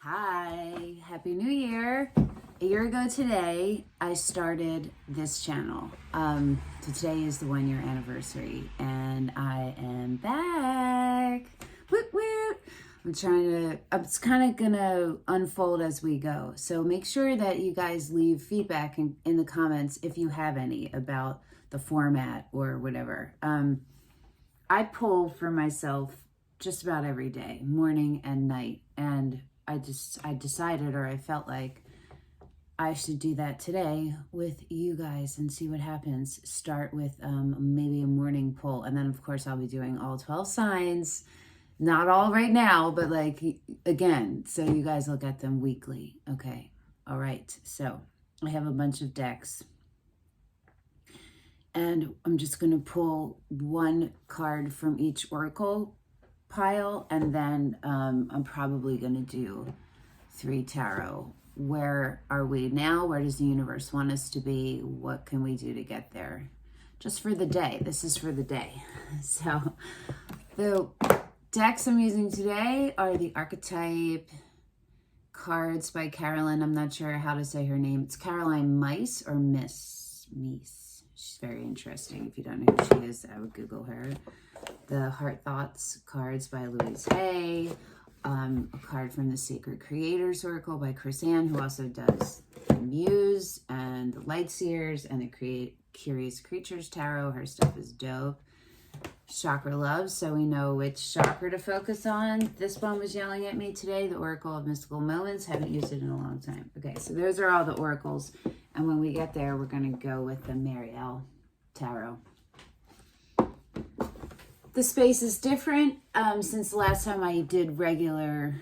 Hi, Happy New Year. A year ago today, I started this channel. So today is the 1-year anniversary and I am back. Woot woot. It's kind of gonna unfold as we go. So make sure that you guys leave feedback in the comments if you have any about the format or whatever. I pull for myself just about every day, morning and night. And I decided, or I felt like I should do that today with you guys and see what happens. Start with maybe a morning pull. And then of course I'll be doing all 12 signs. Not all right now, but like, again, so you guys will get them weekly. Okay. All right. So I have a bunch of decks. And I'm just going to pull one card from each oracle pile, and then I'm probably going to do 3 tarot. Where are we now? Where does the universe want us to be? What can we do to get there? Just for the day. This is for the day. So the decks I'm using today are the Archetype Cards by Caroline. I'm not sure how to say her name. It's Caroline Myss or Myss. She's very interesting. If you don't know who she is, I would Google her. The Heart Thoughts cards by Louise, a card from the Sacred Creators Oracle by Chris-Anne, who also does the Muse and the Light Seers and the Curious Creatures Tarot. Her stuff is dope. Chakra Love, so we know which chakra to focus on. This one was yelling at me today, the Oracle of Mystical Moments. Haven't used it in a long time. Okay, so those are all the oracles. And when we get there, we're going to go with the Marielle Tarot. The space is different since the last time I did regular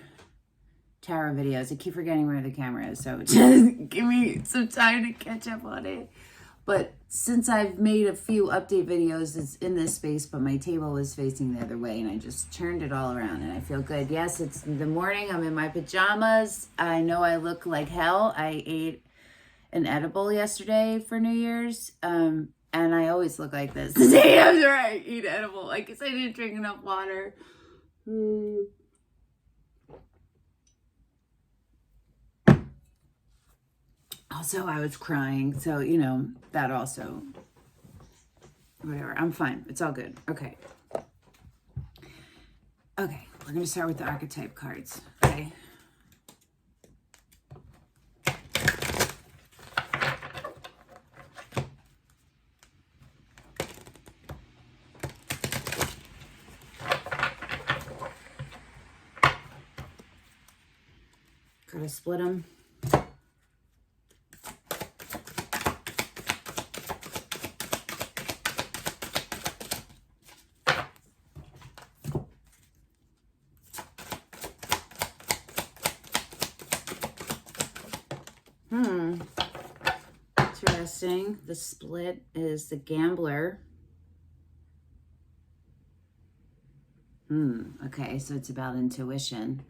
tarot videos. I keep forgetting where the camera is, so just give me some time to catch up on it. But since I've made a few update videos, it's in this space, but my table is facing the other way, and I just turned it all around, and I feel good. Yes, it's the morning. I'm in my pajamas. I know I look like hell. I ate an edible yesterday for New Year's, and I always look like this the day after I eat edible. I guess I didn't drink enough water. Also, I was crying, so, you know, that also, whatever. I'm fine. It's all good. Okay. Okay, we're going to start with the Archetype cards, okay? Gotta split them. Interesting. The split is the Gambler. Okay, so it's about intuition.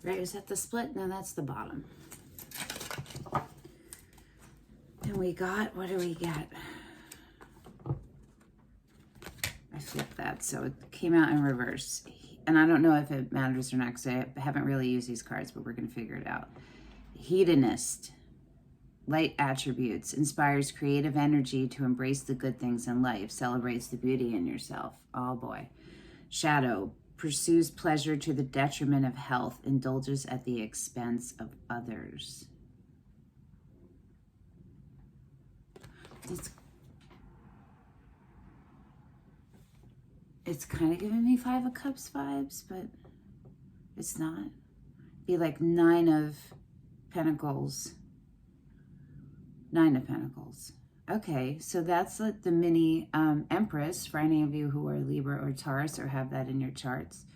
Right, is that the split? No, that's the bottom. And we got, what do we get? I flipped that, so it came out in reverse. And I don't know if it matters or not, because I haven't really used these cards, but we're going to figure it out. Hedonist. Light attributes. Inspires creative energy to embrace the good things in life. Celebrates the beauty in yourself. Oh, boy. Shadow. Pursues pleasure to the detriment of health. Indulges at the expense of others. It's kind of giving me 5 of Cups vibes, but it's not. Be like 9 of Pentacles. 9 of Pentacles. Okay, so that's like the mini Empress for any of you who are Libra or Taurus or have that in your charts.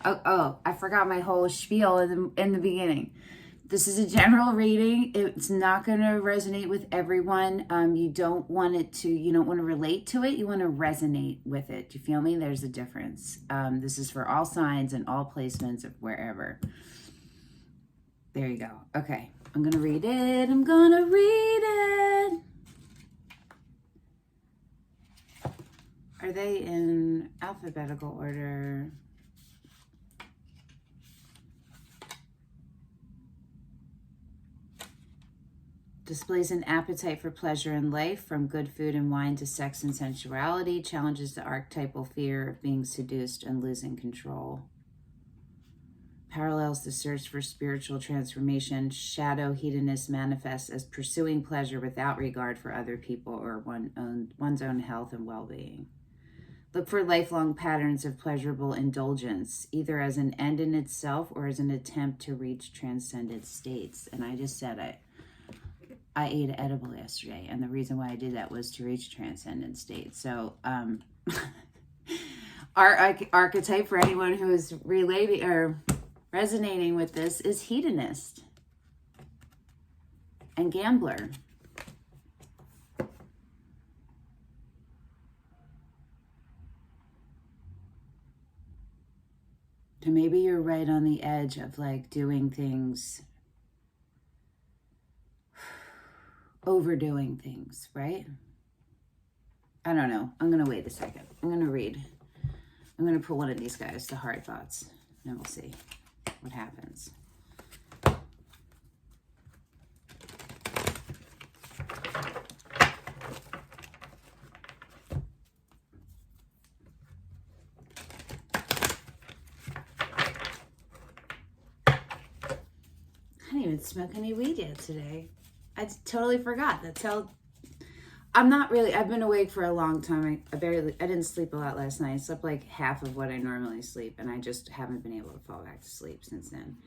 Oh, I forgot my whole spiel in the beginning. This is a general reading. It's not going to resonate with everyone. You don't want to relate to it. You want to resonate with it. Do you feel me? There's a difference. This is for all signs and all placements of wherever. There you go. Okay, I'm going to read it. I'm going to read it. Are they in alphabetical order? Displays an appetite for pleasure in life, from good food and wine to sex and sensuality. Challenges the archetypal fear of being seduced and losing control. Parallels the search for spiritual transformation. Shadow hedonist manifests as pursuing pleasure without regard for other people or one's own health and well-being. Look for lifelong patterns of pleasurable indulgence, either as an end in itself or as an attempt to reach transcendent states. And I just said I ate an edible yesterday, and the reason why I did that was to reach transcendent state. So our archetype, for anyone who is relating or resonating with this, is hedonist and gambler. So maybe you're right on the edge of like doing things, overdoing things, right? I don't know. I'm going to wait a second. I'm going to read. I'm going to pull one of these guys, the hard thoughts, and we'll see what happens. I didn't even smoke any weed yet today. I totally forgot. That's how... I'm not really... I've been awake for a long time. I didn't sleep a lot last night. I slept like half of what I normally sleep, and I just haven't been able to fall back to sleep since then.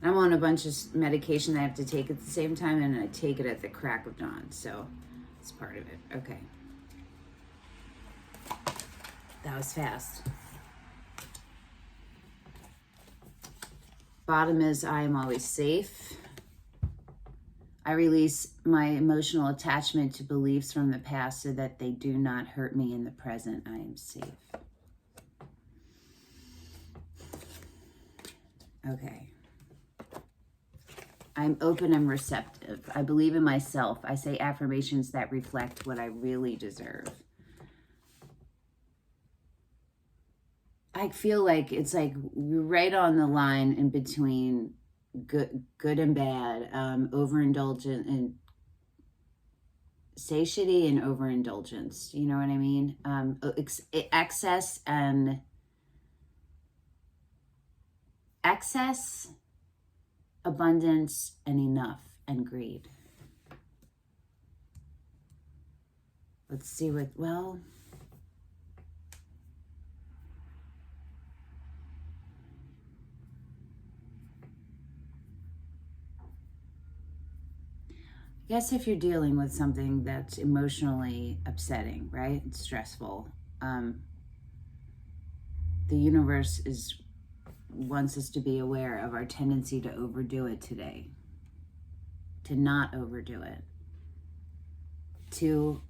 And I'm on a bunch of medication I have to take at the same time, and I take it at the crack of dawn, so it's part of it. Okay. That was fast. Bottom is, I am always safe. I release my emotional attachment to beliefs from the past so that they do not hurt me in the present. I am safe. Okay. I'm open and receptive. I believe in myself. I say affirmations that reflect what I really deserve. I feel like it's like we're right on the line in between good and bad, overindulgent and satiety and overindulgence. You know what I mean? Excess, abundance, and enough, and greed. Let's see what, well... I guess if you're dealing with something that's emotionally upsetting, right? It's stressful. The universe wants us to be aware of our tendency to overdo it today. To not overdo it. To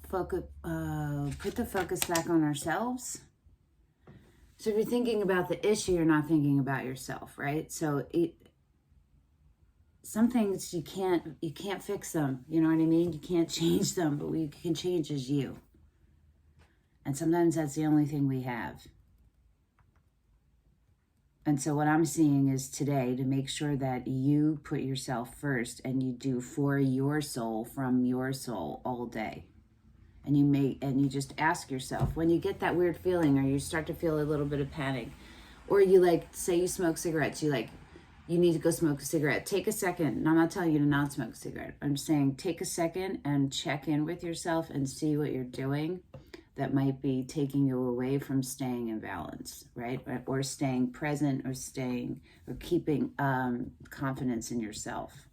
focus, put the focus back on ourselves. So if you're thinking about the issue, you're not thinking about yourself, right? So some things you can't fix them, you know what I mean? You can't change them, but what you can change is you. And sometimes that's the only thing we have. And so what I'm seeing is today to make sure that you put yourself first and you do for your soul, from your soul all day. And you just ask yourself, when you get that weird feeling or you start to feel a little bit of panic, or you like, say you smoke cigarettes, you need to go smoke a cigarette. Take a second. And I'm not telling you to not smoke a cigarette. I'm saying take a second and check in with yourself and see what you're doing that might be taking you away from staying in balance, right? Or staying present, or keeping confidence in yourself.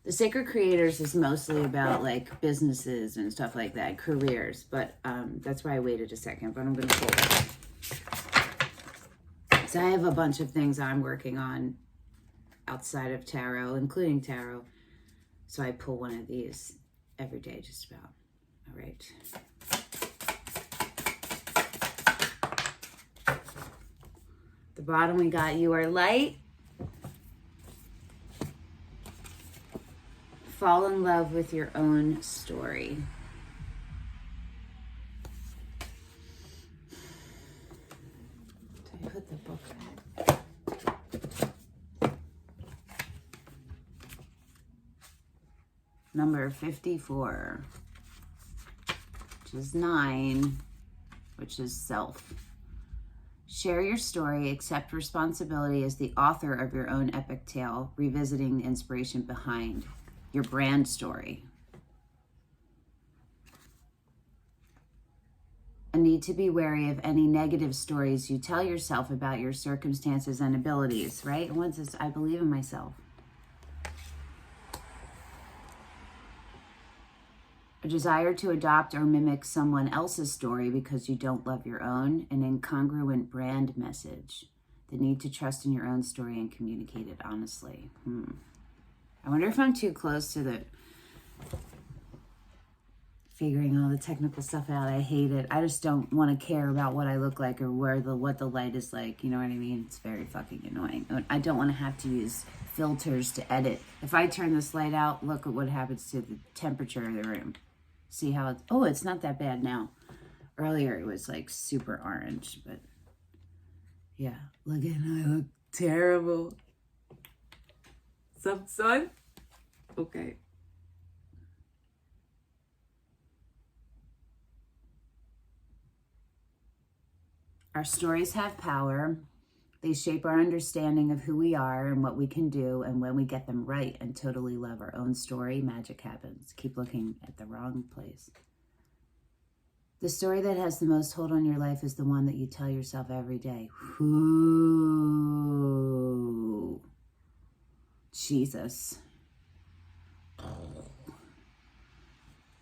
The Sacred Creators is mostly about like businesses and stuff like that, careers. But that's why I waited a second, but I'm going to pull it. So I have a bunch of things I'm working on outside of tarot, including tarot. So I pull one of these every day, just about. All right. The bottom we got, you are light. Fall in love with your own story. Did I put the book back? number 54, which is 9, which is self. Share your story, accept responsibility as the author of your own epic tale, revisiting the inspiration behind your brand story. A need to be wary of any negative stories you tell yourself about your circumstances and abilities, right? And once it's, I believe in myself. A desire to adopt or mimic someone else's story because you don't love your own. An incongruent brand message. The need to trust in your own story and communicate it honestly. I wonder if I'm too close to the figuring all the technical stuff out. I hate it. I just don't want to care about what I look like or what the light is like. You know what I mean? It's very fucking annoying. I don't want to have to use filters to edit. If I turn this light out, look at what happens to the temperature of the room. See how it's, oh, it's not that bad now. Earlier it was like super orange, but yeah, look at I look terrible. Sup, son? Okay. Our stories have power. They shape our understanding of who we are and what we can do, and when we get them right and totally love our own story, magic happens. Keep looking at the wrong place. The story that has the most hold on your life is the one that you tell yourself every day. Ooh. Jesus.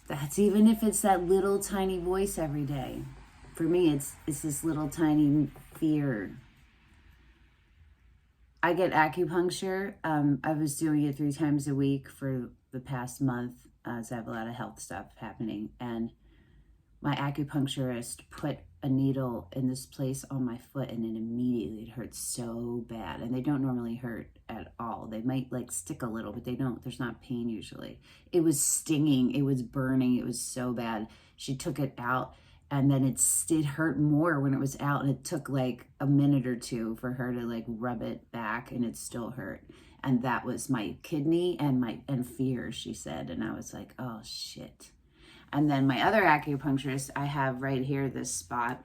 That's even if it's that little tiny voice every day. For me, it's this little tiny fear. I get acupuncture. I was doing it 3 times a week for the past month, as I have a lot of health stuff happening. And my acupuncturist put a needle in this place on my foot, and it immediately hurt so bad. And they don't normally hurt at all. They might like stick a little, but they don't. There's not pain usually. It was stinging. It was burning. It was so bad. She took it out. And then it hurt more when it was out, and it took like a minute or 2 for her to like rub it back, and it still hurt. And that was my kidney and fear, she said. And I was like, oh shit. And then my other acupuncturist, I have right here this spot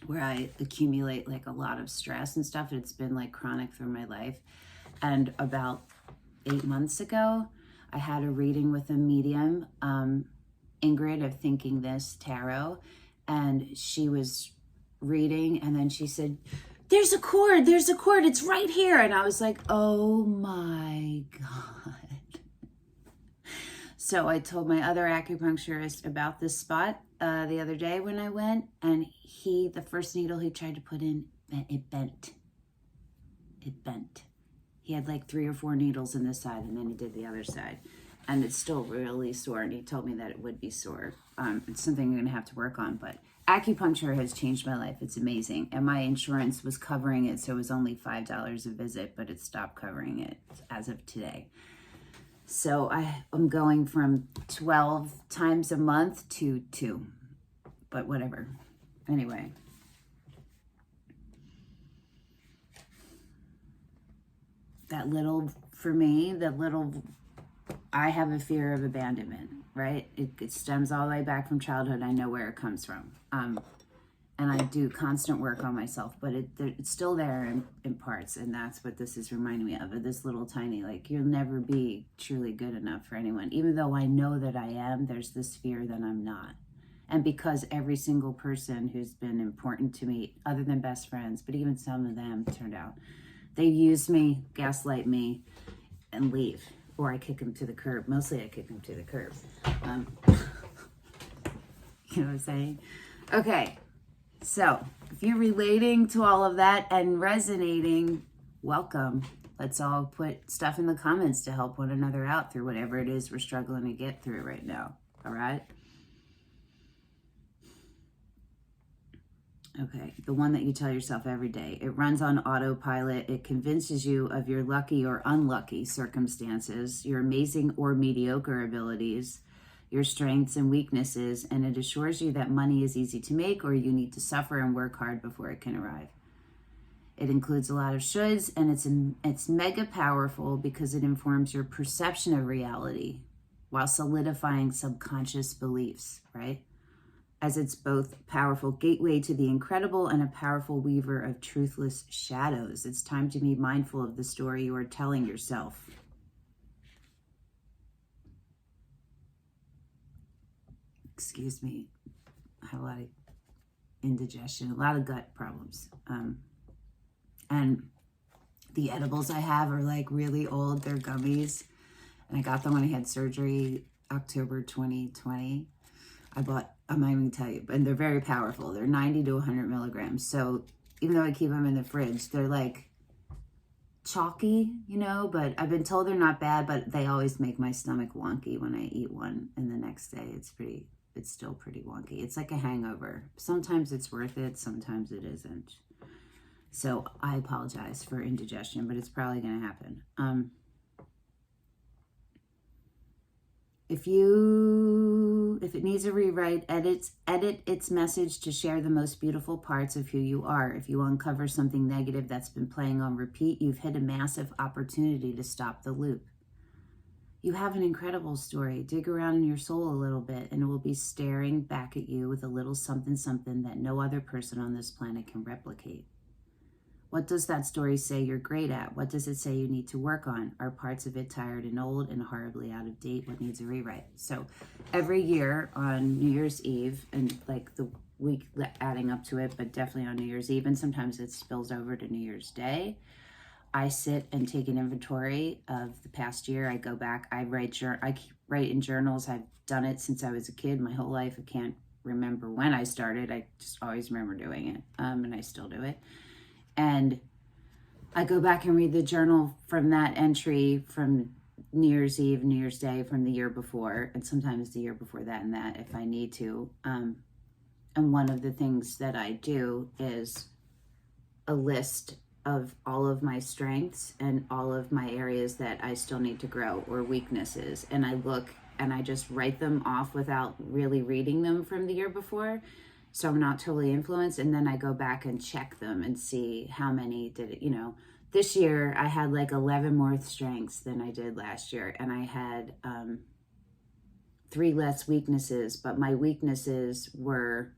where I accumulate like a lot of stress and stuff. It's been like chronic through my life. And about 8 months ago, I had a reading with a medium, Ingrid of Thinking This Tarot, and she was reading, and then she said, there's a cord, it's right here. And I was like, oh my God. So I told my other acupuncturist about this spot the other day when I went, and the first needle he tried to put in, it bent. He had like 3 or 4 needles in this side, and then he did the other side. And it's still really sore, and he told me that it would be sore. It's something I'm going to have to work on, but acupuncture has changed my life. It's amazing. And my insurance was covering it, so it was only $5 a visit, but it stopped covering it as of today. So I'm going from 12 times a month to 2, but whatever. Anyway. I have a fear of abandonment, right? It stems all the way back from childhood. I know where it comes from. And I do constant work on myself, but it's still there in parts. And that's what this is reminding me of this little tiny, like, you'll never be truly good enough for anyone. Even though I know that I am, there's this fear that I'm not. And because every single person who's been important to me, other than best friends, but even some of them turned out, they use me, gaslight me, and leave. Or I kick them to the curb. Mostly I kick them to the curb. You know what I'm saying? Okay, so if you're relating to all of that and resonating, welcome. Let's all put stuff in the comments to help one another out through whatever it is we're struggling to get through right now. All right? Okay, the one that you tell yourself every day. It runs on autopilot. It convinces you of your lucky or unlucky circumstances, your amazing or mediocre abilities, your strengths and weaknesses, and it assures you that money is easy to make or you need to suffer and work hard before it can arrive. It includes a lot of shoulds, and it's mega powerful because it informs your perception of reality while solidifying subconscious beliefs, right? As it's both a powerful gateway to the incredible and a powerful weaver of truthless shadows. It's time to be mindful of the story you are telling yourself. Excuse me. I have a lot of indigestion, a lot of gut problems. And the edibles I have are like really old. They're gummies. And I got them when I had surgery, October 2020. I'm not even going to tell you, and they're very powerful. They're 90 to 100 milligrams. So even though I keep them in the fridge, they're like chalky, you know, but I've been told they're not bad, but they always make my stomach wonky when I eat one. And the next day it's still pretty wonky. It's like a hangover. Sometimes it's worth it. Sometimes it isn't. So I apologize for indigestion, but it's probably going to happen. If it needs a rewrite, edit its message to share the most beautiful parts of who you are. If you uncover something negative that's been playing on repeat, you've hit a massive opportunity to stop the loop. You have an incredible story. Dig around in your soul a little bit, and it will be staring back at you with a little something that no other person on this planet can replicate. What does that story say you're great at? What does it say you need to work on? Are parts of it tired and old and horribly out of date? What needs a rewrite? So every year on New Year's Eve, and like the week adding up to it, but definitely on New Year's Eve, and sometimes it spills over to New Year's Day, I sit and take an inventory of the past year. I go back, I write in journals. I've done it since I was a kid, my whole life. I can't remember when I started. I just always remember doing it, and I still do it. And I go back and read the journal from that entry from New Year's Eve, New Year's Day from the year before, and sometimes the year before that and that if I need to. And one of the things that I do is a list of all of my strengths and all of my areas that I still need to grow or weaknesses. And I look and I just write them off without really reading them from the year before. So I'm not totally influenced. And then I go back and check them and see how many did it, you know. This year I had like 11 more strengths than I did last year. And I had 3 less weaknesses, but my weaknesses were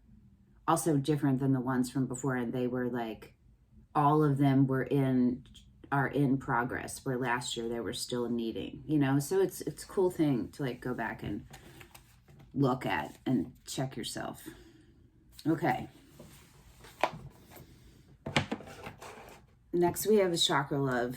also different than the ones from before. And they were like, all of them are in progress, where last year they were still needing, you know. So it's a cool thing to like go back and look at and check yourself. Okay. Next we have the chakra love.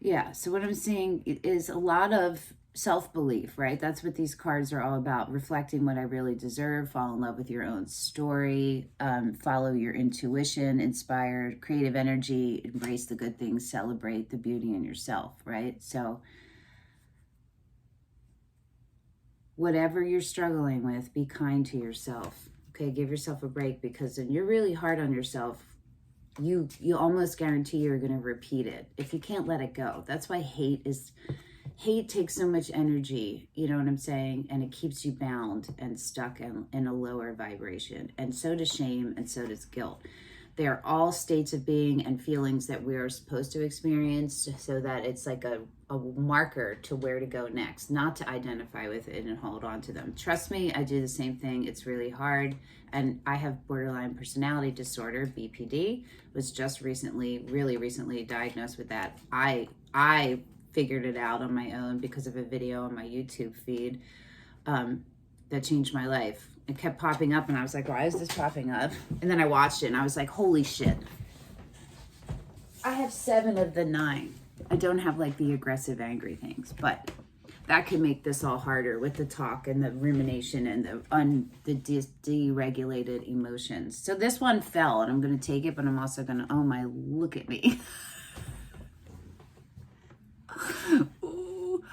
Yeah, so what I'm seeing is a lot of self-belief, right? That's what these cards are all about. Reflecting what I really deserve, fall in love with your own story, follow your intuition, inspire creative energy, embrace the good things, celebrate the beauty in yourself, right? So whatever you're struggling with, be kind to yourself. Okay, give yourself a break, because when you're really hard on yourself, you almost guarantee you're going to repeat it if you can't let it go. That's why hate takes so much energy, you know what I'm saying? And it keeps you bound and stuck in a lower vibration. And so does shame, and so does guilt. They are all states of being and feelings that we are supposed to experience, so that it's like a marker to where to go next, not to identify with it and hold on to them. Trust me, I do the same thing. It's really hard. And I have borderline personality disorder, BPD, was just really recently diagnosed with that. I figured it out on my own because of a video on my YouTube feed that changed my life. It kept popping up and I was like, why is this popping up? And then I watched it and I was like, holy shit. I have 7 of the 9. I don't have like the aggressive, angry things, but that could make this all harder with the talk and the rumination and the deregulated emotions. So this one fell and I'm going to take it, but I'm also going to, oh my, look at me. Ooh,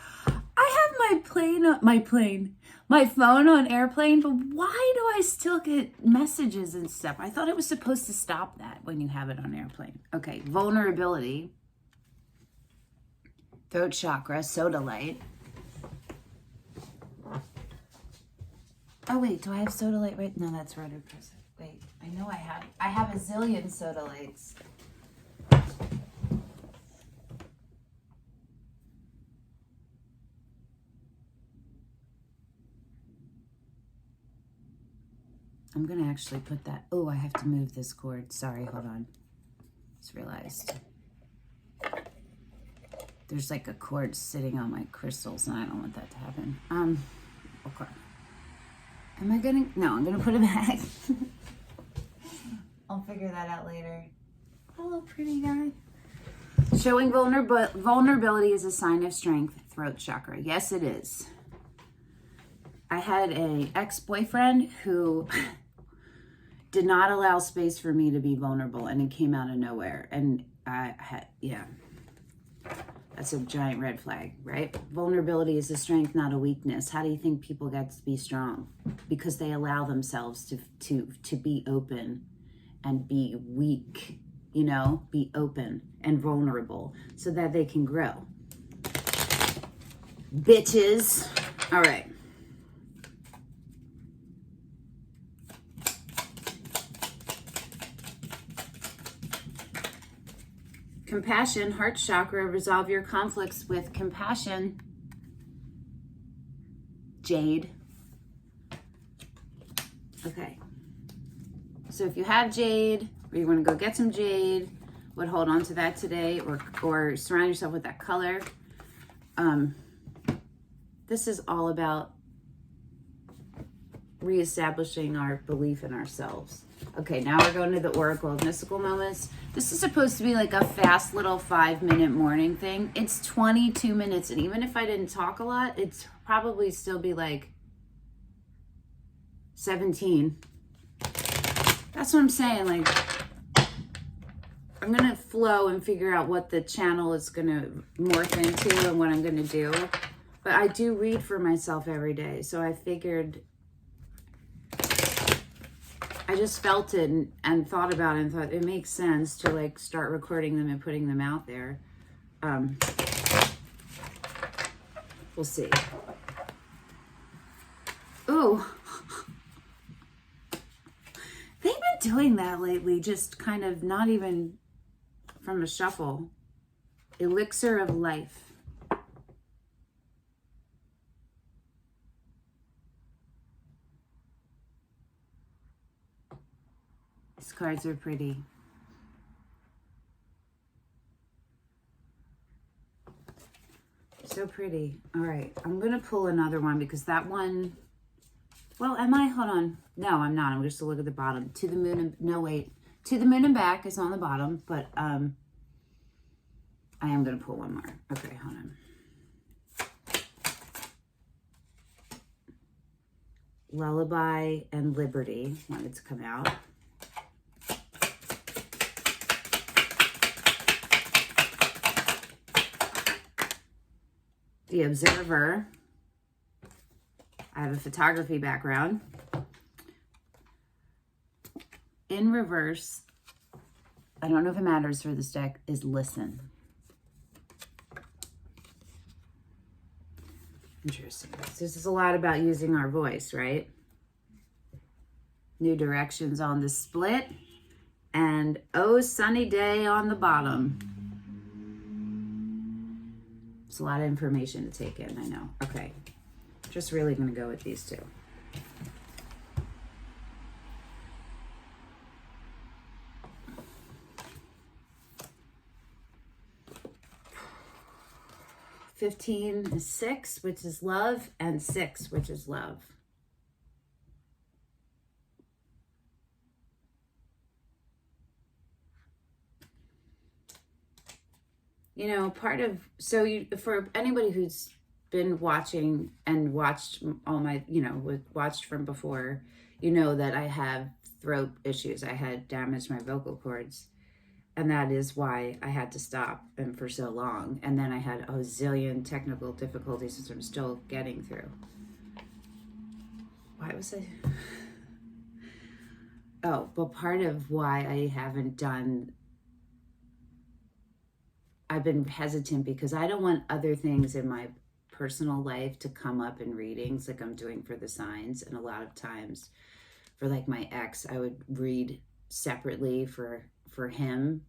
I have my my phone on airplane, but why do I still get messages and stuff? I thought it was supposed to stop that when you have it on airplane. Okay, vulnerability, throat chakra, soda light. Oh wait, do I have soda light right? No, that's rudder present. Wait, I know I have a zillion soda lights. I'm going to actually put that. Oh, I have to move this cord. Sorry, hold on. Just realized. There's like a cord sitting on my crystals, and I don't want that to happen. Okay. Am I going to? No, I'm going to put it back. I'll figure that out later. Hello, pretty guy. Showing vulnerability is a sign of strength, throat chakra. Yes, it is. I had an ex-boyfriend who did not allow space for me to be vulnerable, and it came out of nowhere. And I had, yeah, that's a giant red flag, right? Vulnerability is a strength, not a weakness. How do you think people get to be strong? Because they allow themselves to be open and be weak, you know, be open and vulnerable so that they can grow. Bitches. All right. Compassion, heart chakra, resolve your conflicts with compassion. Jade. Okay. So if you have jade, or you want to go get some jade, would hold on to that today, or surround yourself with that color. This is all about reestablishing our belief in ourselves. Okay, now we're going to the Oracle of Mystical Moments. This is supposed to be like a fast little 5-minute morning thing. It's 22 minutes, and even if I didn't talk a lot, it's probably still be like 17. That's what I'm saying. Like, I'm going to flow and figure out what the channel is going to morph into and what I'm going to do. But I do read for myself every day, so I figured... I just felt it and thought about it and thought it makes sense to like start recording them and putting them out there. We'll see. Ooh. They've been doing that lately, just kind of not even from a shuffle. Elixir of Life. These cards are pretty. So pretty. All right, I'm going to pull another one because that one, well, am I? Hold on. No, I'm not. I'm just to look at the bottom. To the moon and, no, wait. To the moon and back is on the bottom, but I am going to pull one more. Okay, hold on. Lullaby and Liberty wanted to come out. The Observer. I have a photography background. In reverse, I don't know if it matters for this deck, is Listen. Interesting. So this is a lot about using our voice, right? New Directions on the split. And Oh Sunny Day on the bottom. It's a lot of information to take in, I know. Okay, just really going to go with these two. $15 is 6, which is love, and 6, which is love. You know, part of, so you, for anybody who's been watching and watched all my, you know, watched from before, you know that I have throat issues. I had damaged my vocal cords, and that is why I had to stop and for so long. And then I had a zillion technical difficulties, which I'm still getting through. why was I? Oh, but part of why I haven't done, I've been hesitant because I don't want other things in my personal life to come up in readings like I'm doing for the signs. And a lot of times for like my ex, I would read separately for him,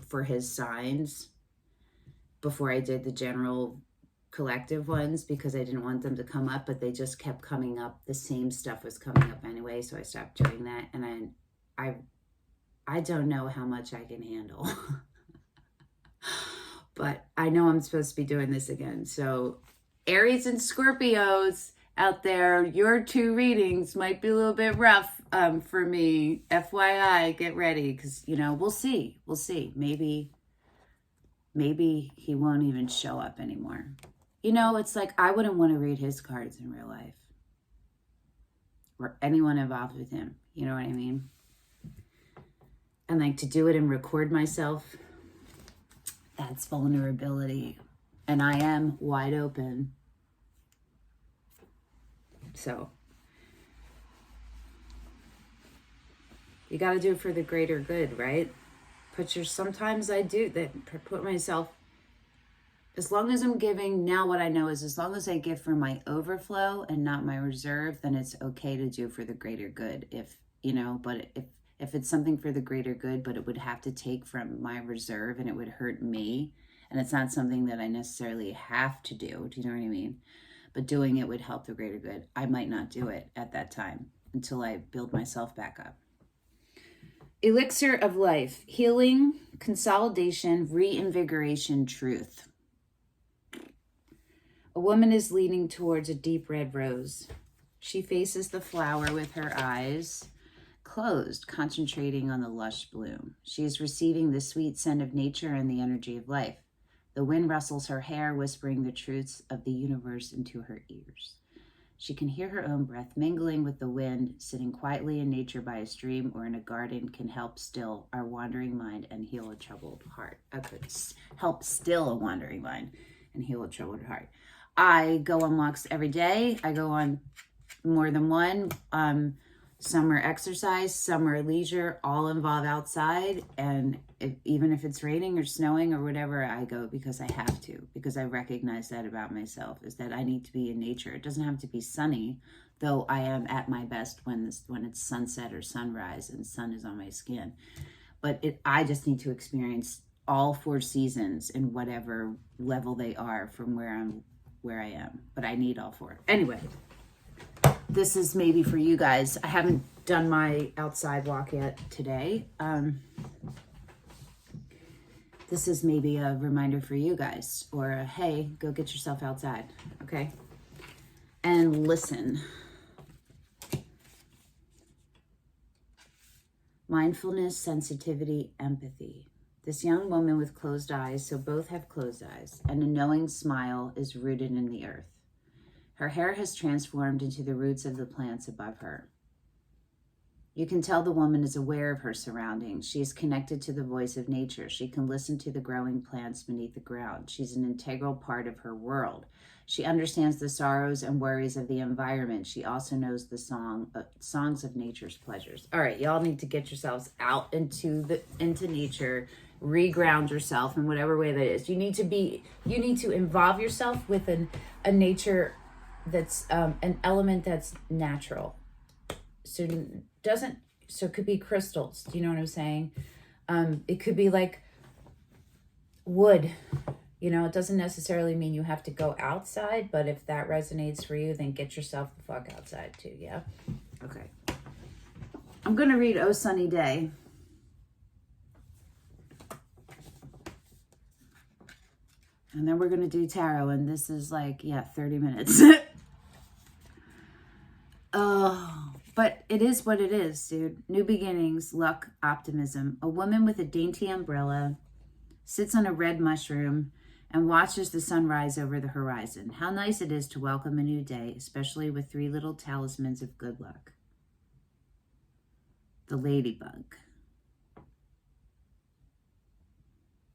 for his signs, before I did the general collective ones, because I didn't want them to come up, but they just kept coming up. The same stuff was coming up anyway, so I stopped doing that. And I don't know how much I can handle. But I know I'm supposed to be doing this again. So Aries and Scorpios out there, your 2 readings might be a little bit rough for me. FYI, get ready, because, you know, we'll see. We'll see. Maybe he won't even show up anymore. You know, it's like I wouldn't want to read his cards in real life. Or anyone involved with him. You know what I mean? And like to do it and record myself, that's vulnerability. And I am wide open. So you got to do it for the greater good, right? Sometimes I do that, put myself, as long as I'm giving, now what I know is as long as I give for my overflow and not my reserve, then it's okay to do for the greater good. If, you know, but if it's something for the greater good, but it would have to take from my reserve and it would hurt me, and it's not something that I necessarily have to do, you know what I mean? But doing it would help the greater good. I might not do it at that time until I build myself back up. Elixir of Life, healing, consolidation, reinvigoration, truth. A woman is leaning towards a deep red rose. She faces the flower with her eyes closed, concentrating on the lush bloom. She is receiving the sweet scent of nature and the energy of life. The wind rustles her hair, whispering the truths of the universe into her ears. She can hear her own breath mingling with the wind. Sitting quietly in nature by a stream or in a garden can help still our wandering mind and heal a troubled heart. Help still a wandering mind and heal a troubled heart. I go on walks every day. I go on more than one. Some are exercise, some are leisure, all involve outside. And even if it's raining or snowing or whatever, I go because I have to, because I recognize that about myself, is that I need to be in nature. It doesn't have to be sunny, though I am at my best when it's sunset or sunrise and sun is on my skin. But I just need to experience all 4 seasons in whatever level they are from where I am. But I need all 4. Anyway. This is maybe for you guys. I haven't done my outside walk yet today. This is maybe a reminder for you guys, or a, hey, go get yourself outside, okay? And listen. Mindfulness, sensitivity, empathy. This young woman with closed eyes, so both have closed eyes, and a knowing smile is rooted in the earth. Her hair has transformed into the roots of the plants above her. You can tell the woman is aware of her surroundings. She is connected to the voice of nature. She can listen to the growing plants beneath the ground. She's an integral part of her world. She understands the sorrows and worries of the environment. She also knows the songs of nature's pleasures. All right, y'all need to get yourselves out into nature, reground yourself in whatever way that is. You need to involve yourself with a nature that's an element that's natural. So it could be crystals. Do you know what I'm saying? It could be like wood. You know, it doesn't necessarily mean you have to go outside, but if that resonates for you, then get yourself the fuck outside too, yeah? Okay. I'm going to read Oh Sunny Day. And then we're going to do tarot, and this is like, 30 minutes. Oh, but it is what it is, dude. New beginnings, luck, optimism. A woman with a dainty umbrella sits on a red mushroom and watches the sun rise over the horizon. How nice it is to welcome a new day, especially with 3 little talismans of good luck. The ladybug.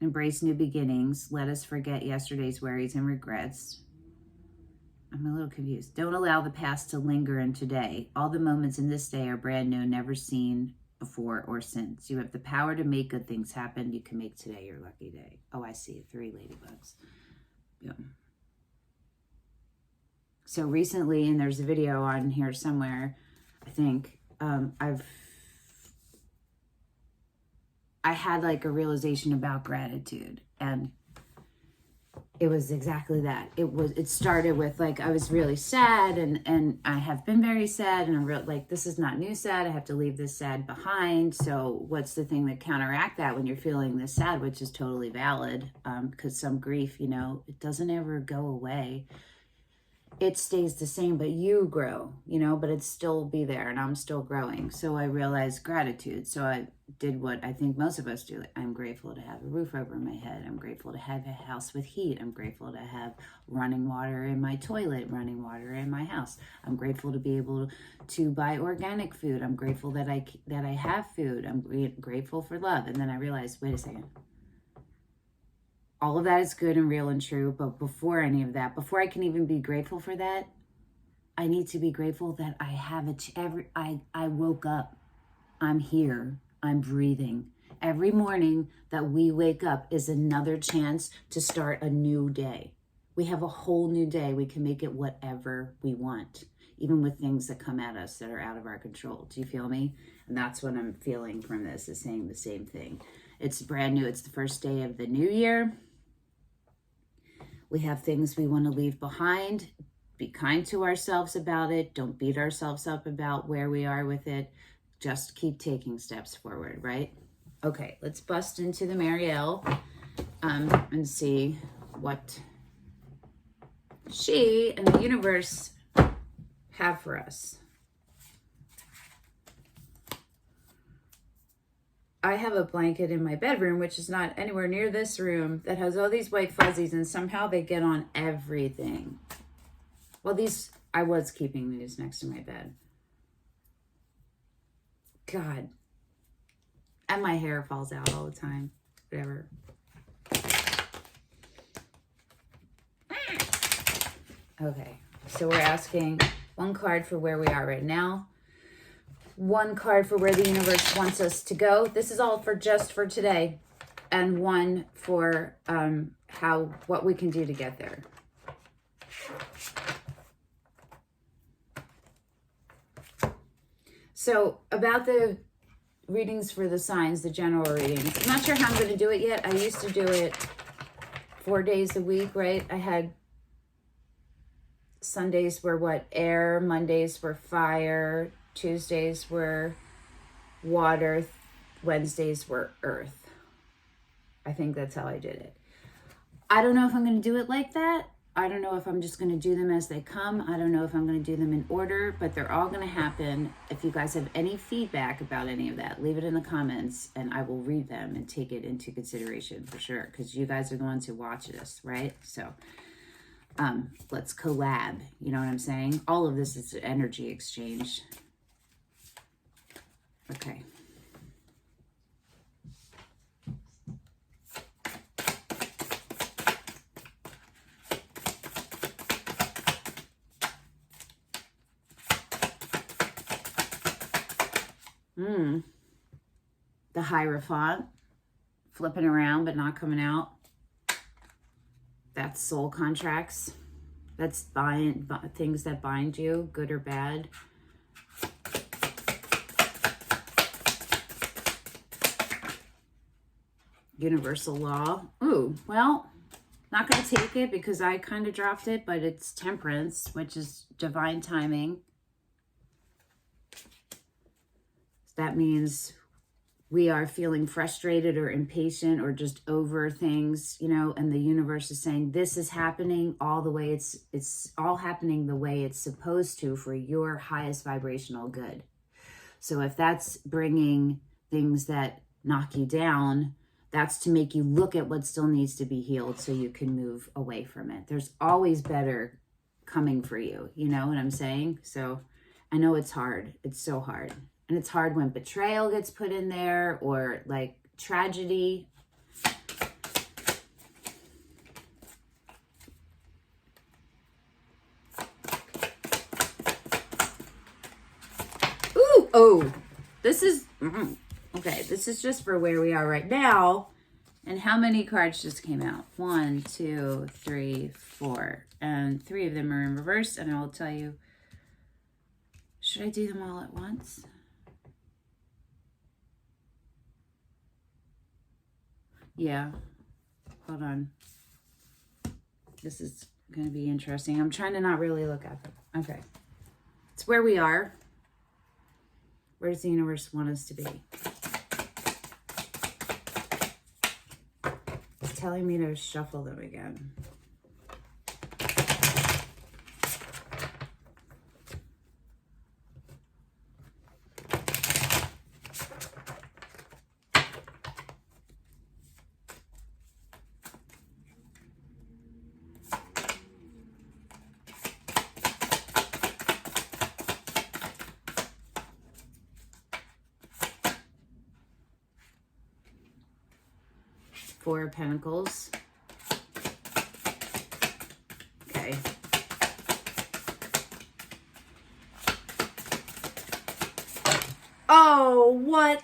Embrace new beginnings. Let us forget yesterday's worries and regrets. I'm a little confused. Don't allow the past to linger in today. All the moments in this day are brand new, never seen before or since. You have the power to make good things happen. You can make today your lucky day. Oh, I see. 3 ladybugs. Yeah. So recently, and there's a video on here somewhere, I think, I had like a realization about gratitude, and it was exactly that. It started with like, I was really sad, and I have been very sad, and I'm real like, this is not new sad. I have to leave this sad behind. So what's the thing that counteract that when you're feeling this sad, which is totally valid, because some grief, you know, it doesn't ever go away. It stays the same, but you grow, you know, but it still be there, and I'm still growing. So I realized gratitude. So I did what I think most of us do. I'm grateful to have a roof over my head. I'm grateful to have a house with heat. I'm grateful to have running water in my toilet, running water in my house. I'm grateful to be able to buy organic food. I'm grateful that I have food. I'm grateful for love. And then I realized, wait a second. All of that is good and real and true, but before any of that, before I can even be grateful for that, I need to be grateful that I have I woke up. I'm here. I'm breathing. Every morning that we wake up is another chance to start a new day. We have a whole new day. We can make it whatever we want, even with things that come at us that are out of our control. Do you feel me? And that's what I'm feeling from this, is saying the same thing. It's brand new. It's the first day of the new year. We have things we want to leave behind. Be kind to ourselves about it. Don't beat ourselves up about where we are with it. Just keep taking steps forward, right? Okay, let's bust into the Marielle and see what she and the universe have for us. I have a blanket in my bedroom, which is not anywhere near this room, that has all these white fuzzies, and somehow they get on everything. Well, I was keeping these next to my bed. God. And my hair falls out all the time. Whatever. Okay, so we're asking one card for where we are right now. One card for where the universe wants us to go. This is all for just for today. And one for what we can do to get there. So about the readings for the signs, the general readings. I'm not sure how I'm going to do it yet. I used to do it 4 days a week, right? I had Sundays were air, Mondays were fire, Tuesdays were water, Wednesdays were earth. I think that's how I did it. I don't know if I'm going to do it like that. I don't know if I'm just going to do them as they come. I don't know if I'm going to do them in order, but they're all going to happen. If you guys have any feedback about any of that, leave it in the comments and I will read them and take it into consideration for sure, because you guys are the ones who watch this, right? So let's collab. You know what I'm saying? All of this is an energy exchange. Okay. The Hierophant, flipping around but not coming out. That's soul contracts. That's things that bind you, good or bad. Universal law. Ooh, well, not going to take it because I kind of dropped it, but it's Temperance, which is divine timing. That means we are feeling frustrated or impatient or just over things, you know, and the universe is saying this is happening all the way. It's all happening the way it's supposed to for your highest vibrational good. So if that's bringing things that knock you down, that's to make you look at what still needs to be healed so you can move away from it. There's always better coming for you. You know what I'm saying? So I know it's hard. It's so hard. And it's hard when betrayal gets put in there or like tragedy. Oh, this is, okay, this is just for where we are right now. And how many cards just came out? 1, 2, 3, 4. And 3 of them are in reverse. And I will tell you, should I do them all at once? Yeah. Hold on. This is going to be interesting. I'm trying to not really look at them. Okay. It's where we are. Where does the universe want us to be? It's telling me to shuffle them again. Four of Pentacles. Okay. Oh, what?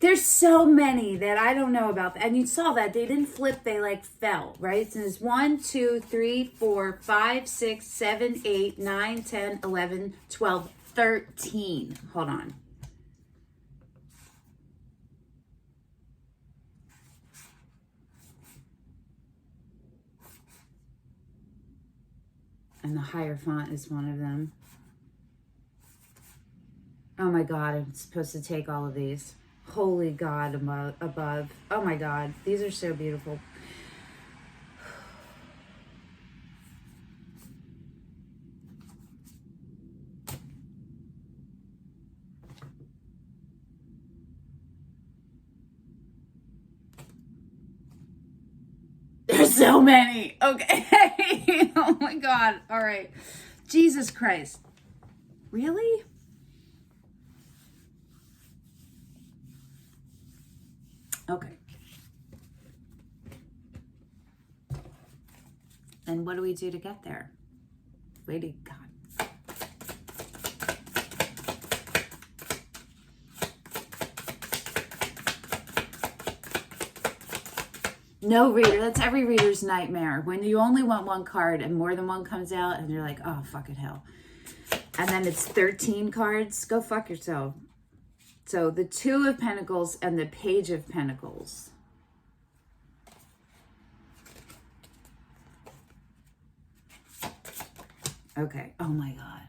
There's so many that I don't know about. And you saw that they didn't flip, they like fell, right? So there's 1, 2, 3, 4, 5, 6, 7, 8, 9, 10, 11, 12, 13. Hold on. And the Hierophant is one of them. Oh my God, I'm supposed to take all of these. Holy God above. Oh my God, these are so beautiful. There's so many. Okay. Oh my God. All right. Jesus Christ. Really? Okay. And what do we do to get there? Lady God. No reader. That's every reader's nightmare. When you only want one card and more than one comes out and you're like, oh, fucking hell. And then it's 13 cards. Go fuck yourself. So the 2 of Pentacles and the Page of Pentacles. Okay. Oh my God.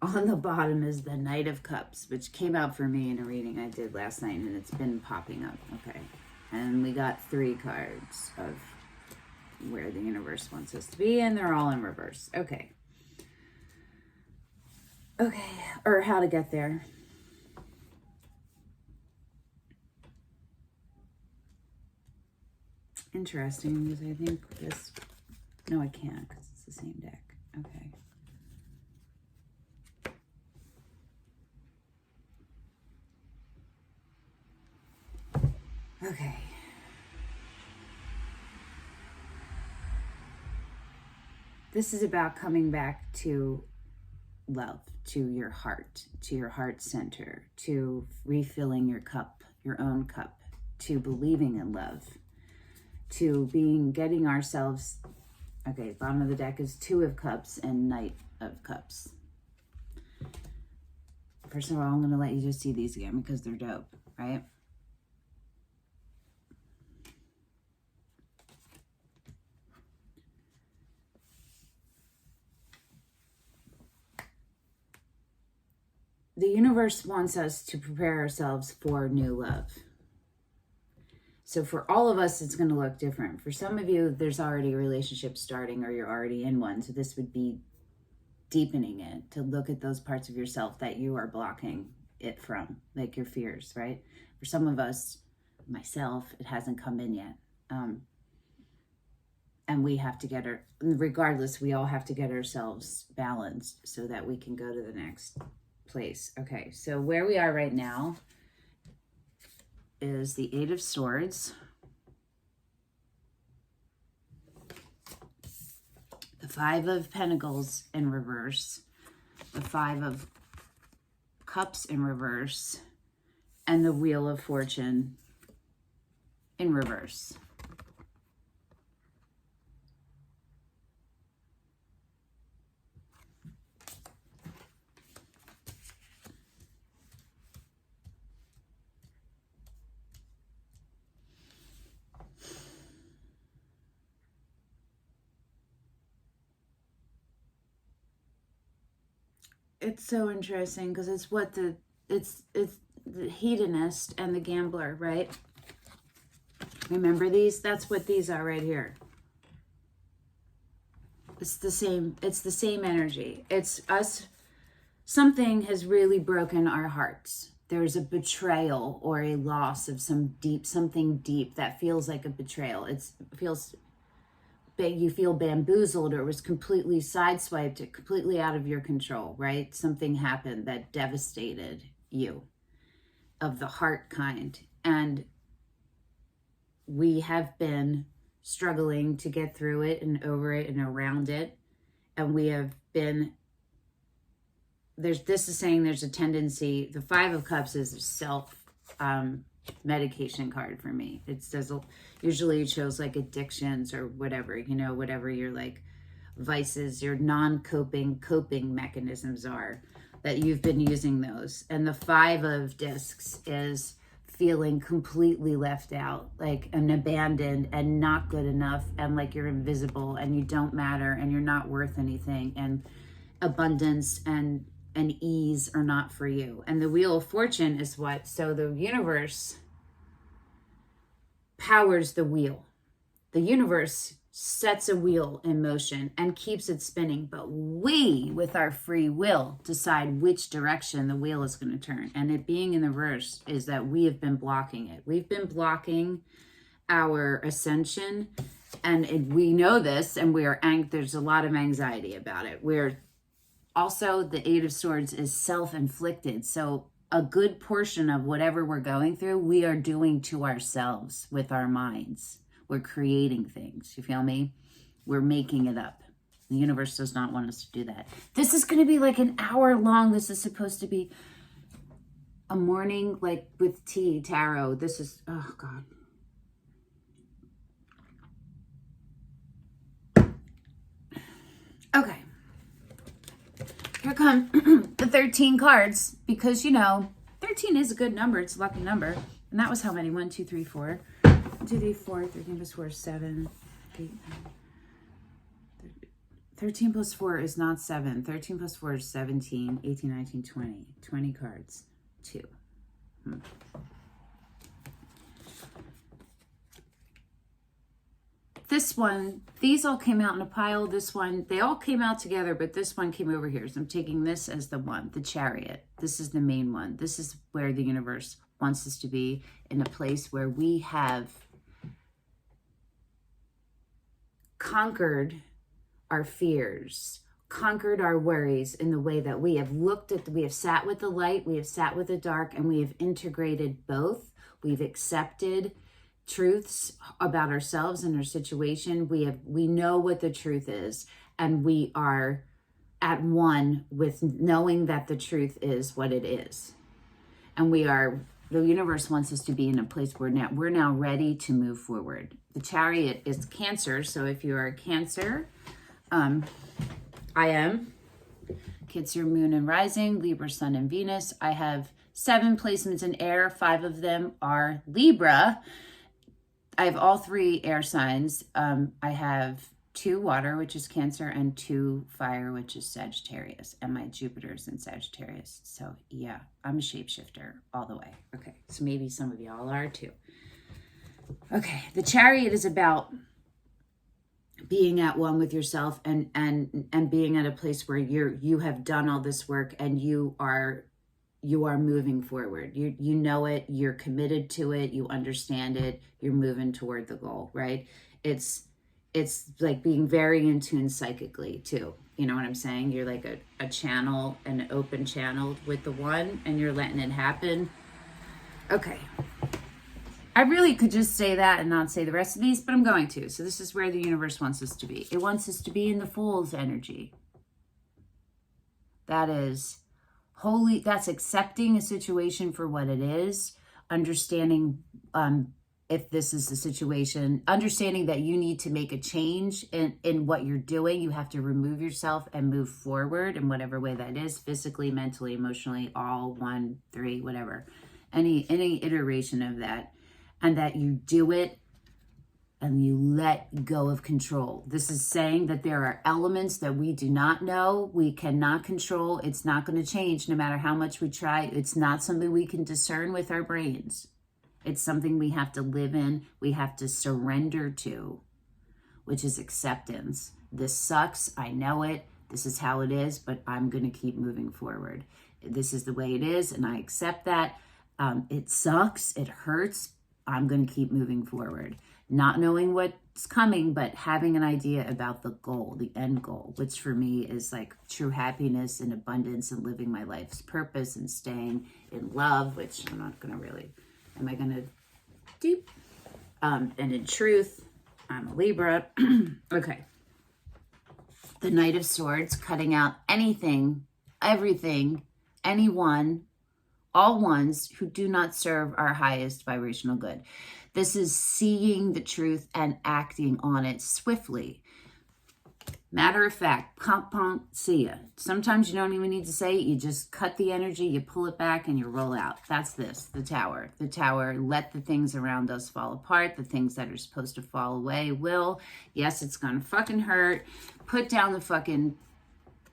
On the bottom is the Knight of Cups, which came out for me in a reading I did last night, and it's been popping up. Okay. And we got 3 cards of where the universe wants us to be, and they're all in reverse. Okay. Okay. Or how to get there. Interesting, because I think this... No, I can't, because it's the same deck. Okay. Okay. This is about coming back to love, to your heart center, to refilling your cup, your own cup, to believing in love, to getting ourselves, okay, bottom of the deck is 2 of Cups and Knight of Cups. First of all, I'm going to let you just see these again because they're dope, right? The universe wants us to prepare ourselves for new love. So for all of us, it's going to look different. For some of you, there's already a relationship starting or you're already in one. So this would be deepening it, to look at those parts of yourself that you are blocking it from, like your fears, right? For some of us, myself, it hasn't come in yet. And we have to regardless, we all have to get ourselves balanced so that we can go to the next place. Okay, so where we are right now is the Eight of Swords, the Five of Pentacles in reverse, the Five of Cups in reverse, and the Wheel of Fortune in reverse. It's so interesting because it's what it's the hedonist and the gambler, right? Remember these? That's what these are right here. It's the same energy. It's us. Something has really broken our hearts. There's a betrayal or a loss of something deep that feels like a betrayal. You feel bamboozled, or was completely sideswiped, completely out of your control, right? Something happened that devastated you, of the heart kind. And we have been struggling to get through it and over it and around it. And we have been, this is saying there's a tendency, the Five of Cups is a medication card for me. It says, usually it shows like addictions or whatever, you know, whatever your like vices, your coping mechanisms are, that you've been using those. And the Five of Discs is feeling completely left out, like, and abandoned and not good enough, and like you're invisible and you don't matter and you're not worth anything, and abundance and ease are not for you. And the Wheel of Fortune is what? So the universe powers the wheel. The universe sets a wheel in motion and keeps it spinning, but we, with our free will, decide which direction the wheel is going to turn. And it being in the reverse is that we have been blocking it. We've been blocking our ascension, and we know this, and there's a lot of anxiety about it. Also, the Eight of Swords is self-inflicted. So a good portion of whatever we're going through, we are doing to ourselves with our minds. We're creating things. You feel me? We're making it up. The universe does not want us to do that. This is going to be like an hour long. This is supposed to be a morning, like with tea, tarot. This is, oh God. Okay. Here come the 13 cards, because, you know, 13 is a good number. It's a lucky number. And that was how many? 1, 2, 3, 4. 1, 2, 3, 4. 13 plus 4 is 7. 8, 9. 13 plus 4 is not 7. 13 plus 4 is 17, 18, 19, 20. 20 cards. 2. This one, these all came out in a pile. This one, they all came out together, but this one came over here. So I'm taking this as the one, the Chariot. This is the main one. This is where the universe wants us to be, in a place where we have conquered our fears, conquered our worries, in the way that we have we have sat with the light, we have sat with the dark, and we have integrated both. We've accepted truths about ourselves and our situation. We know what the truth is, and we are at one with knowing that the truth is what it is. And the universe wants us to be in a place where we're now ready to move forward. The Chariot is Cancer. So if you are a Cancer, I am Cancer, Moon and Rising, Libra, Sun and Venus. I have 7 placements in air. 5 of them are Libra. I have all 3 air signs. I have 2 water, which is Cancer, and 2 fire, which is Sagittarius. And my Jupiter's in Sagittarius. So yeah, I'm a shapeshifter all the way. Okay, so maybe some of y'all are too. Okay, the Chariot is about being at one with yourself and being at a place where you have done all this work and you are moving forward. You know it, you're committed to it, you understand it, you're moving toward the goal, right? It's like being very in tune psychically too. You know what I'm saying? You're like a channel, an open channel with the one, and you're letting it happen. Okay. I really could just say that and not say the rest of these, but I'm going to. So this is where the universe wants us to be. It wants us to be in the Fool's energy. That is holy. That's accepting a situation for what it is. Understanding if this is the situation. Understanding that you need to make a change in what you're doing. You have to remove yourself and move forward in whatever way that is. Physically, mentally, emotionally, all 1, 3, whatever. Any iteration of that. And that you do it and you let go of control. This is saying that there are elements that we do not know, we cannot control. It's not going to change no matter how much we try. It's not something we can discern with our brains. It's something we have to live in, we have to surrender to, which is acceptance. This sucks, I know it, this is how it is, but I'm going to keep moving forward. This is the way it is, and I accept that. It sucks, it hurts, I'm going to keep moving forward. Not knowing what's coming, but having an idea about the goal, the end goal, which for me is like true happiness and abundance and living my life's purpose and staying in love, which I'm not going to really, am I going to do? And in truth, I'm a Libra. Okay. The Knight of Swords, cutting out anything, everything, anyone, all ones who do not serve our highest vibrational good. This is seeing the truth and acting on it swiftly. Matter of fact, pump, pump, see ya. Sometimes you don't even need to say it. You just cut the energy, you pull it back, and you roll out. That's this, the Tower. The Tower, let the things around us fall apart. The things that are supposed to fall away will. Yes, it's gonna fucking hurt. Put down the fucking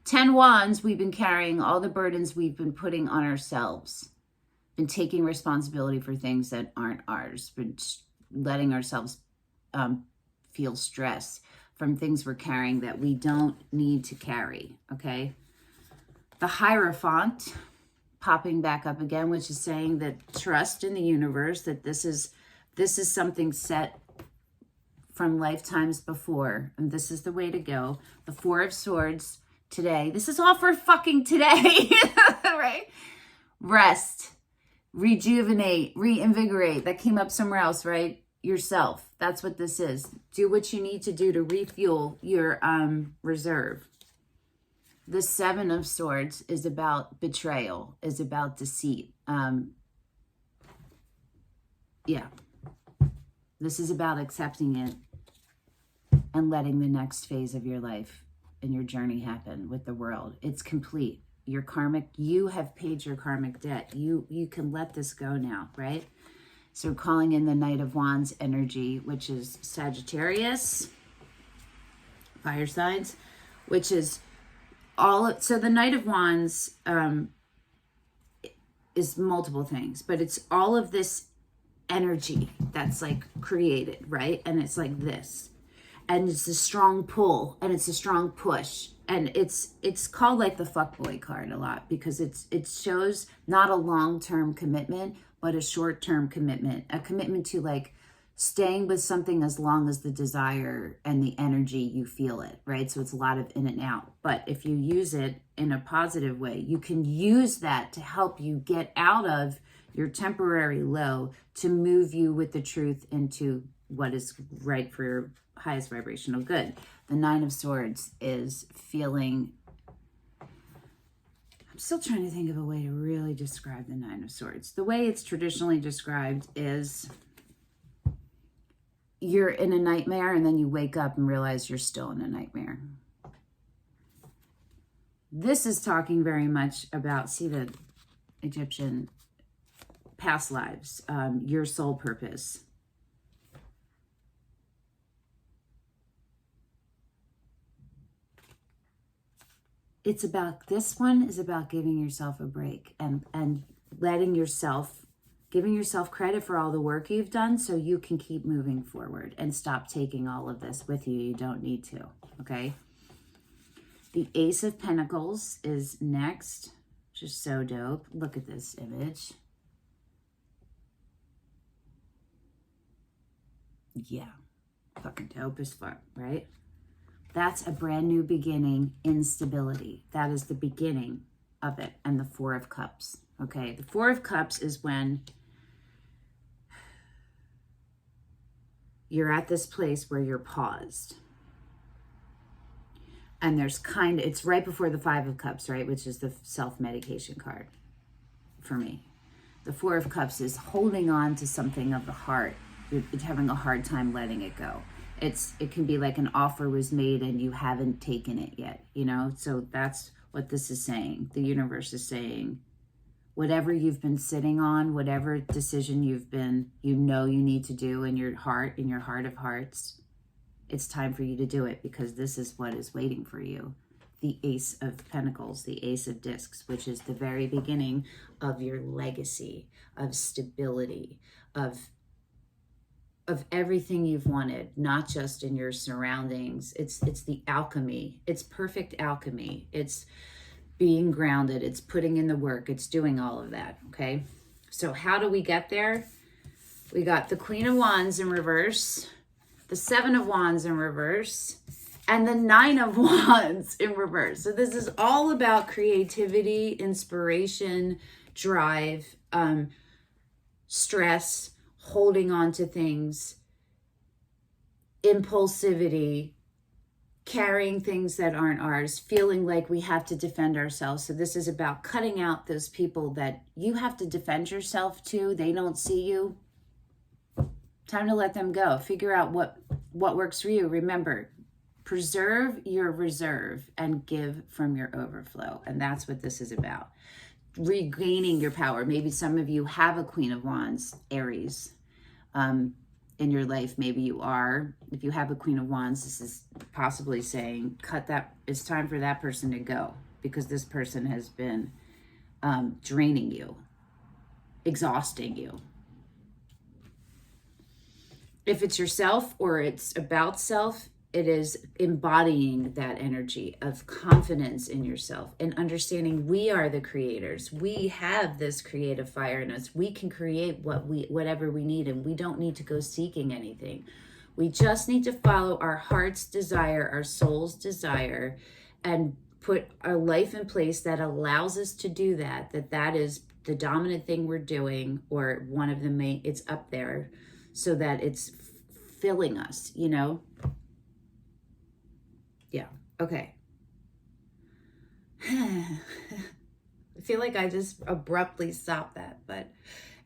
10 wands we've been carrying, all the burdens we've been putting on ourselves. Been taking responsibility for things that aren't ours. Been letting ourselves feel stress from things we're carrying that we don't need to carry, okay? The Hierophant popping back up again, which is saying that trust in the universe, that this is something set from lifetimes before, and this is the way to go. The Four of Swords today. This is all for fucking today, right? Rest, rejuvenate, reinvigorate. That came up somewhere else, right? Yourself. That's what this is. Do what you need to do to refuel your reserve. The Seven of Swords is about betrayal, is about deceit. Yeah. This is about accepting it and letting the next phase of your life and your journey happen with the world. It's complete. Your karmic, you have paid your karmic debt. You can let this go now, right? So calling in the Knight of Wands energy, which is Sagittarius, fire signs, which is so the Knight of Wands is multiple things, but it's all of this energy that's like created, right? And it's like this, and it's a strong pull and it's a strong push, and it's called like the fuckboy card a lot because it shows not a long-term commitment, but a short-term commitment, a commitment to like staying with something as long as the desire and the energy you feel it, right? So it's a lot of in and out. But if you use it in a positive way, you can use that to help you get out of your temporary low, to move you with the truth into what is right for your highest vibrational good. The Nine of Swords is feeling, I'm still trying to think of a way to really describe the Nine of Swords. The way it's traditionally described is you're in a nightmare and then you wake up and realize you're still in a nightmare. This is talking very much about, see the Egyptian past lives, your soul purpose. It's about, this one is about giving yourself a break and letting yourself, giving yourself credit for all the work you've done so you can keep moving forward and stop taking all of this with you. You don't need to, okay? The Ace of Pentacles is next, which is so dope. Look at this image. Yeah, fucking dope as fuck, right? That's a brand new beginning in stability. That is the beginning of it. And the Four of Cups, okay? The Four of Cups is when you're at this place where you're paused. And there's it's right before the Five of Cups, right? Which is the self-medication card for me. The Four of Cups is holding on to something of the heart. You're having a hard time letting it go. It can be like an offer was made and you haven't taken it yet, you know? So that's what this is saying. The universe is saying, whatever you've been sitting on, whatever decision you need to do in your heart of hearts, it's time for you to do it, because this is what is waiting for you. The Ace of Pentacles, the Ace of Discs, which is the very beginning of your legacy, of stability, of everything you've wanted, not just in your surroundings. It's the alchemy. It's perfect alchemy. It's being grounded. It's putting in the work. It's doing all of that, okay? So how do we get there? We got the Queen of Wands in reverse, the Seven of Wands in reverse, and the Nine of Wands in reverse. So this is all about creativity, inspiration, drive, stress, holding on to things, impulsivity, carrying things that aren't ours, feeling like we have to defend ourselves. So this is about cutting out those people that you have to defend yourself to. They don't see you. Time to let them go. Figure out what works for you. Remember, preserve your reserve and give from your overflow. And that's what this is about. Regaining your power. Maybe some of you have a Queen of Wands, Aries, in your life. Maybe you are. If you have a Queen of Wands, this is possibly saying, cut that. It's time for that person to go, because this person has been draining you, exhausting you. If it's yourself or it's about self, it is embodying that energy of confidence in yourself and understanding we are the creators. We have this creative fire in us. We can create whatever we need, and we don't need to go seeking anything. We just need to follow our heart's desire, our soul's desire, and put our life in place that allows us to do that. That is the dominant thing we're doing, or one of the main, it's up there, so that it's filling us, you know? Yeah. Okay. I feel like I just abruptly stopped that,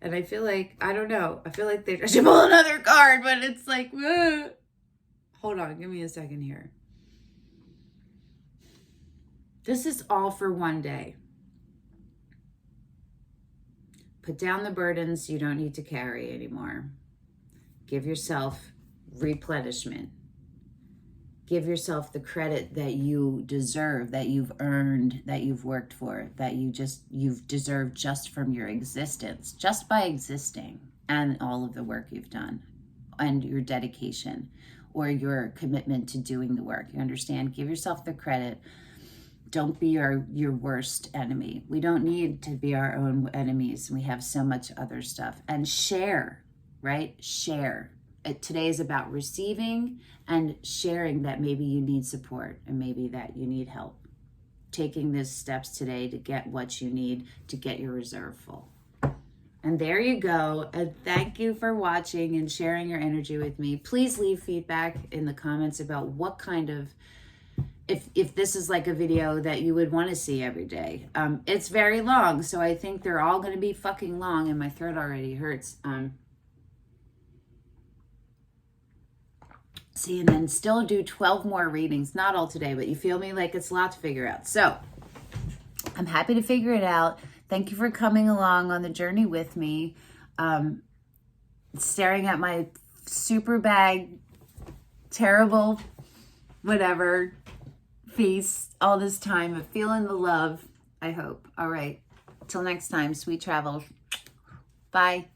and I feel like, I don't know. I feel like I should pull another card, but it's like, hold on, give me a second here. This is all for one day. Put down the burdens you don't need to carry anymore. Give yourself replenishment. Give yourself the credit that you deserve, that you've earned, that you've worked for, that you've deserved just from your existence, just by existing, and all of the work you've done, and your dedication, or your commitment to doing the work. You understand? Give yourself the credit. Don't be your worst enemy. We don't need to be our own enemies. We have so much other stuff. And share, right? Share. Today is about receiving and sharing that maybe you need support and maybe that you need help. Taking these steps today to get what you need to get your reserve full. And there you go. And thank you for watching and sharing your energy with me. Please leave feedback in the comments about what kind of, if this is like a video that you would want to see every day. It's very long, so I think they're all going to be fucking long, and my throat already hurts. See, and then still do 12 more readings. Not all today, but you feel me? Like it's a lot to figure out. So I'm happy to figure it out. Thank you for coming along on the journey with me. Staring at my super bag, terrible, whatever, face all this time, but feeling the love, I hope. All right. Till next time, sweet travels. Bye.